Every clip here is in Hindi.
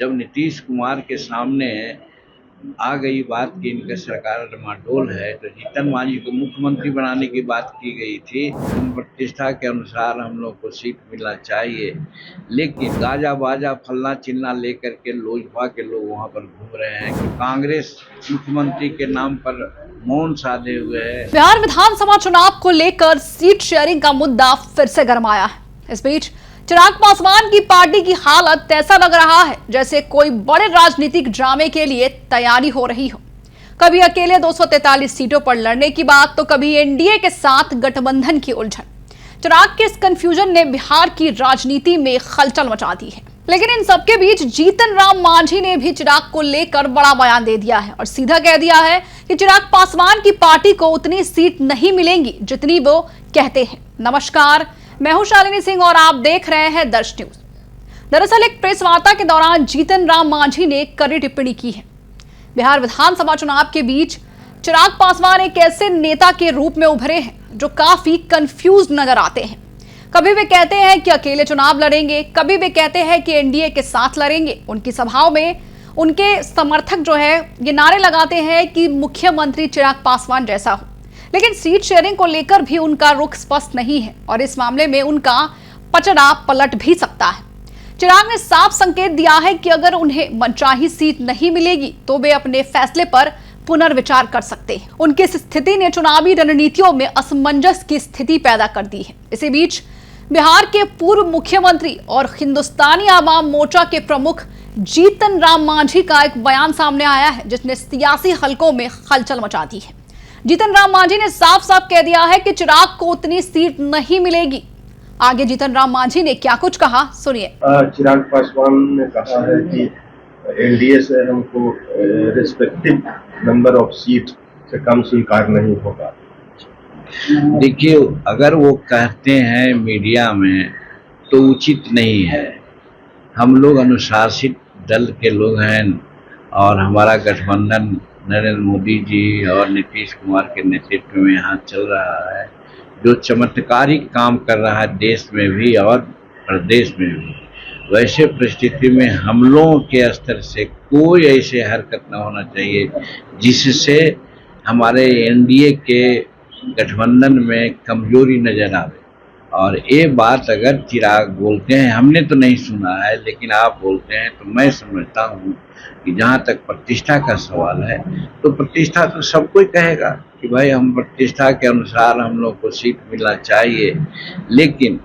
जब नीतीश कुमार के सामने आ गई बात कि इनका सरकार डमाडोल है, तो जीतन मांझी को मुख्यमंत्री बनाने की बात की गई थी। प्रतिष्ठा के अनुसार हम लोग को सीट मिलना चाहिए, लेकिन गाजा बाजा फलना चिल्ला लेकर के लोजपा के लोग वहां पर घूम रहे हैं कि कांग्रेस मुख्यमंत्री के नाम पर मौन साधे हुए है। बिहार विधानसभा चुनाव को लेकर सीट शेयरिंग का मुद्दा फिर से गरमाया है। इस बीच चिराग पासवान की पार्टी की हालत ऐसा लग रहा है जैसे कोई बड़े राजनीतिक ड्रामे के लिए तैयारी हो रही हो। कभी अकेले 243 सीटों पर लड़ने की बात, तो कभी एनडीए के साथ गठबंधन की उलझन। चिराग के इस कंफ्यूजन ने बिहार की राजनीति में खलचल मचा दी है। लेकिन इन सबके बीच जीतन राम मांझी ने भी चिराग को लेकर बड़ा बयान दे दिया है और सीधा कह दिया है कि चिराग पासवान की पार्टी को उतनी सीट नहीं मिलेंगी जितनी वो कहते हैं। नमस्कार, मैं हूं शालिनी सिंह और आप देख रहे हैं दर्श न्यूज। दरअसल एक प्रेस वार्ता के दौरान जीतन राम मांझी ने कड़ी टिप्पणी की है। बिहार विधानसभा चुनाव के बीच चिराग पासवान एक ऐसे नेता के रूप में उभरे हैं जो काफी कंफ्यूज नजर आते हैं। कभी वे कहते हैं कि अकेले चुनाव लड़ेंगे, कभी वे कहते हैं कि एनडीए के साथ लड़ेंगे। उनकी सभाओं में उनके समर्थक जो है ये नारे लगाते हैं कि मुख्यमंत्री चिराग पासवान जैसा हो। लेकिन सीट शेयरिंग को लेकर भी उनका रुख स्पष्ट नहीं है और इस मामले में उनका पचड़ा पलट भी सकता है। चिराग ने साफ संकेत दिया है कि अगर उन्हें मनचाही सीट नहीं मिलेगी तो वे अपने फैसले पर पुनर्विचार कर सकते हैं। उनकी इस स्थिति ने चुनावी रणनीतियों में असमंजस की स्थिति पैदा कर दी है। इसी बीच बिहार के पूर्व मुख्यमंत्री और हिंदुस्तानी आवाम मोर्चा के प्रमुख जीतन राम मांझी का एक बयान सामने आया है जिसने सियासी हलकों में हलचल मचा दी है। जीतन राम मांझी ने साफ साफ कह दिया है कि चिराग को उतनी सीट नहीं मिलेगी। आगे जीतन राम मांझी ने क्या कुछ कहा, सुनिए। चिराग पासवान ने कहा है कि एनडीए से हमको रिस्पेक्टिव नंबर ऑफ सीट से कम स्वीकार नहीं होगा। देखिए, अगर वो कहते हैं मीडिया में तो उचित नहीं है। हम लोग अनुशासित दल के लोग हैं और हमारा गठबंधन नरेंद्र मोदी जी और नीतीश कुमार के नेतृत्व में यहाँ चल रहा है, जो चमत्कारिक काम कर रहा है देश में भी और प्रदेश में भी। वैसे परिस्थिति में हम लोगों के स्तर से कोई ऐसे हरकत न होना चाहिए जिससे हमारे एनडीए के गठबंधन में कमजोरी नजर आवे। और ये बात अगर चिराग बोलते हैं, हमने तो नहीं सुना है, लेकिन आप बोलते हैं, तो मैं समझता हूँ कि जहाँ तक प्रतिष्ठा का सवाल है तो प्रतिष्ठा तो सब कोई कहेगा कि भाई हम प्रतिष्ठा के अनुसार हम लोग को सीट मिलना चाहिए। लेकिन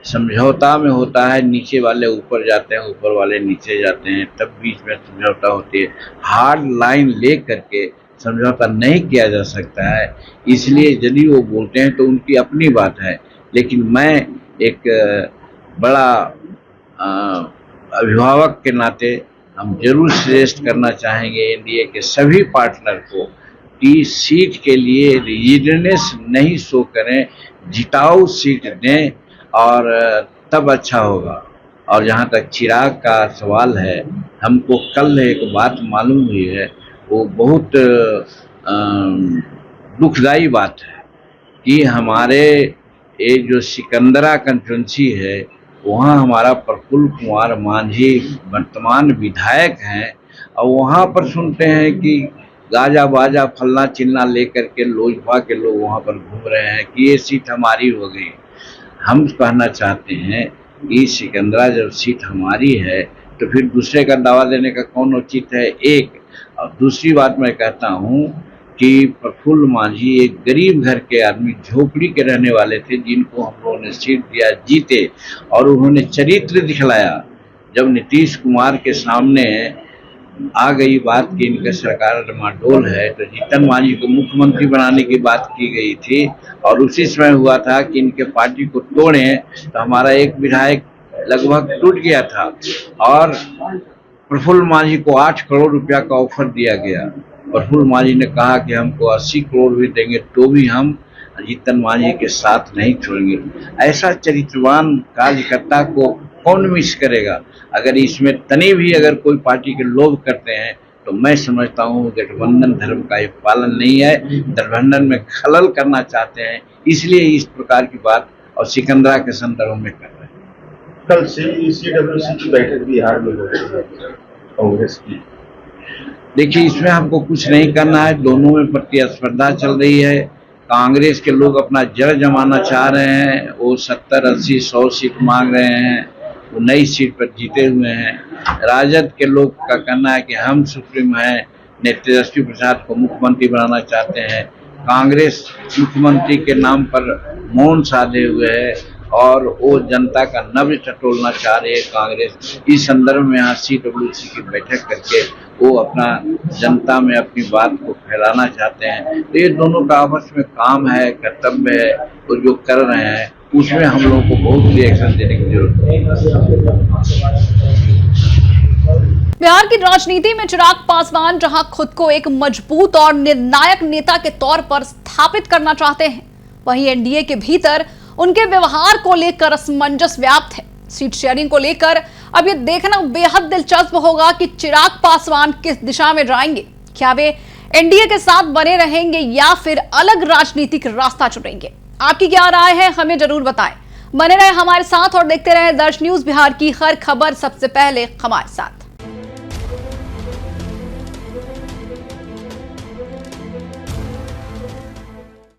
समझौता में होता है, नीचे वाले ऊपर जाते हैं, ऊपर वाले नीचे जाते हैं, तब बीच में समझौता होती है। हार्ड लाइन ले करके समझौता नहीं किया जा सकता है। इसलिए यदि वो बोलते हैं तो उनकी अपनी बात है, लेकिन मैं एक बड़ा अभिभावक के नाते हम जरूर सजेस्ट करना चाहेंगे एनडीए के सभी पार्टनर को कि सीट के लिए रिजिडनेस नहीं शो करें, जिताऊ सीट दें और तब अच्छा होगा। और जहाँ तक चिराग का सवाल है, हमको कल एक बात मालूम हुई है, वो बहुत दुखदाई बात है कि हमारे ये जो सिकंदरा कंस्टिट्यूंसी है वहाँ हमारा प्रफुल्ल कुमार मांझी वर्तमान विधायक हैं और वहाँ पर सुनते हैं कि गाजा बाजा फलना चिल्ला लेकर के लोजपा के लोग वहाँ पर घूम रहे हैं कि ये सीट हमारी हो गई। हम कहना चाहते हैं कि सिकंदरा जब सीट हमारी है तो फिर दूसरे का दावा देने का कौन उचित है, एक। और दूसरी बात मैं कहता हूँ कि प्रफुल्ल मांझी एक गरीब घर के आदमी, झोपड़ी के रहने वाले थे, जिनको हम लोगों ने सीट दिया, जीते और उन्होंने चरित्र दिखलाया। जब नीतीश कुमार के सामने आ गई बात कि इनका सरकार डमाडोल है, तो जीतन मांझी को मुख्यमंत्री बनाने की बात की गई थी और उसी समय हुआ था कि इनके पार्टी को तोड़ें, तो हमारा एक विधायक लगभग टूट गया था और प्रफुल्ल मांझी को 8 करोड़ रुपया का ऑफर दिया गया। प्रफुल्ल मांझी ने कहा कि हमको 80 करोड़ भी देंगे तो भी हम जीतन मांझी के साथ नहीं छोड़ेंगे। ऐसा चरित्रवान कार्यकर्ता को कौन मिस करेगा? अगर इसमें तनी भी अगर कोई पार्टी के लोग करते हैं तो मैं समझता हूँ गठबंधन धर्म का ये पालन नहीं है, गठबंधन में खलल करना चाहते हैं, इसलिए इस प्रकार की बात और सिकंदरा के संदर्भ में कर रहे हैं। कल CWC की बैठक बिहार में हो रही है, कांग्रेस की? देखिए, इसमें हमको कुछ नहीं करना है, दोनों में प्रतिस्पर्धा चल रही है। कांग्रेस के लोग अपना जड़ जमाना चाह रहे हैं, वो 70, 80, 100 सीट मांग रहे हैं, वो नई सीट पर जीते हुए हैं। राजद के लोग का कहना है कि हम सुप्रीम हैं, तेजस्वी प्रसाद को मुख्यमंत्री बनाना चाहते हैं। कांग्रेस मुख्यमंत्री के नाम पर मौन साधे हुए है और वो जनता का नब्ज टटोलना चाह रही है कांग्रेस। इस संदर्भ में यहाँ CWC की बैठक करके वो अपना जनता में अपनी बात को फैलाना चाहते हैं। तो ये दोनों का आपस में काम है, कर्तव्य है, वो जो कर रहे हैं उसमें हम लोगों को बहुत रिएक्शन देने की जरूरत है। बिहार की राजनीति में चिराग पासवान जहां खुद को एक मजबूत और निर्णायक नेता के तौर पर स्थापित करना चाहते हैं, वहीं एनडीए के भीतर उनके व्यवहार को लेकर असमंजस व्याप्त है। सीट शेयरिंग को लेकर अब ये देखना बेहद दिलचस्प होगा कि चिराग पासवान किस दिशा में जाएंगे। क्या वे एनडीए के साथ बने रहेंगे या फिर अलग राजनीतिक रास्ता चुनेंगे? आपकी क्या राय है, हमें जरूर बताएं। बने रहे हमारे साथ और देखते रहे दर्श न्यूज बिहार की हर खबर सबसे पहले हमारे साथ।